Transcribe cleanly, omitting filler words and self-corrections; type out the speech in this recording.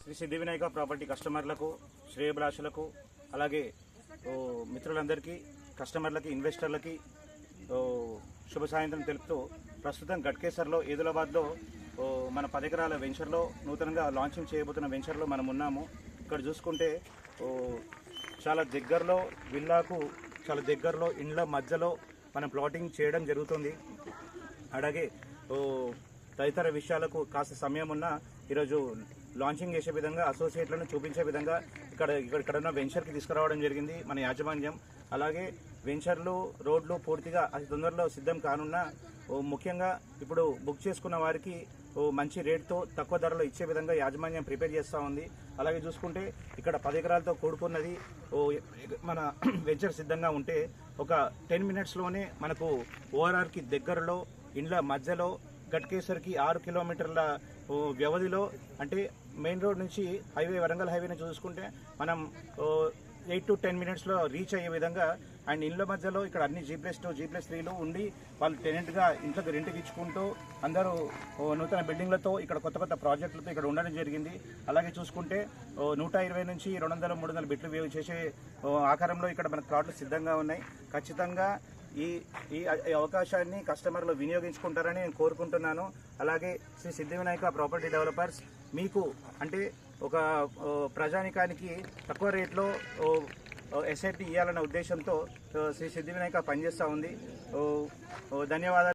శ్రీ సిద్ధి Vinayaka property కస్టమర్లకు, శ్రేయభిలాషులకు, అలాగే మిత్రులందరికీ, కస్టమర్లకి, ఇన్వెస్టర్లకి శుభ సాయంత్రం తెలుపుతూ ప్రస్తుతం గట్కేసర్లో ఏదులాబాద్లో మన 10 ఎకరాల వెంచర్లో నూతనంగా లాంచింగ్ చేయబోతున్న వెంచర్లో మనం ఉన్నాము. ఇక్కడ చూసుకుంటే చాలా దగ్గరలో విల్లాకు చాలా దగ్గరలో ఇండ్ల మధ్యలో మనం ప్లాటింగ్ చేయడం జరుగుతుంది. అలాగే తదితర విషయాలకు కాస్త సమయం ఉన్నా ఈరోజు లాంచింగ్ చేసే విధంగా అసోసియేట్లను చూపించే విధంగా ఇక్కడ ఉన్న వెంచర్కి తీసుకురావడం జరిగింది మన యాజమాన్యం. అలాగే వెంచర్లు, రోడ్లు పూర్తిగా అతి తొందరలో సిద్ధం కానున్నా ముఖ్యంగా ఇప్పుడు బుక్ చేసుకున్న వారికి మంచి రేట్తో తక్కువ ధరలో ఇచ్చే విధంగా యాజమాన్యం ప్రిపేర్ చేస్తూ ఉంది. అలాగే చూసుకుంటే ఇక్కడ 10 ఎకరాలతో కూడుకున్నది మన వెంచర్ సిద్ధంగా ఉంటే ఒక 10 మినిట్స్లోనే మనకు ఓఆర్ఆర్కి దగ్గరలో ఇండ్ల మధ్యలో గట్కేసర్కి 6 కిలోమీటర్ల వ్యవధిలో, అంటే మెయిన్ రోడ్ నుంచి హైవే, వరంగల్ హైవేని చూసుకుంటే మనం 8 to 10 మినిట్స్లో రీచ్ అయ్యే విధంగా అండ్ ఇళ్ళ మధ్యలో ఇక్కడ అన్ని G+2, G+3లు ఉండి వాళ్ళు టెనెంట్గా ఇంట్లోకి రెంట్కి ఇచ్చుకుంటూ అందరూ నూతన బిల్డింగ్లతో ఇక్కడ కొత్త ప్రాజెక్టులతో ఇక్కడ ఉండడం జరిగింది. అలాగే చూసుకుంటే 120 నుంచి 200, 300 బిట్లు చేసే ఆకారంలో ఇక్కడ మనకు ప్లాట్లు సిద్ధంగా ఉన్నాయి. ఖచ్చితంగా ఈ అవకాశాన్ని కస్టమర్లు వినియోగించుకుంటారని నేను కోరుకుంటున్నాను. అలాగే శ్రీ సిద్ధి వినాయక ప్రాపర్టీ డెవలపర్స్ మీకు అంటే ఒక ప్రజానికానికి తక్కువ రేట్లో ఎస్ఐటి ఇవ్వాలన్న ఉద్దేశంతో శ్రీ సిద్ధి వినాయక పనిచేస్తూ ఉంది. ధన్యవాదాలు.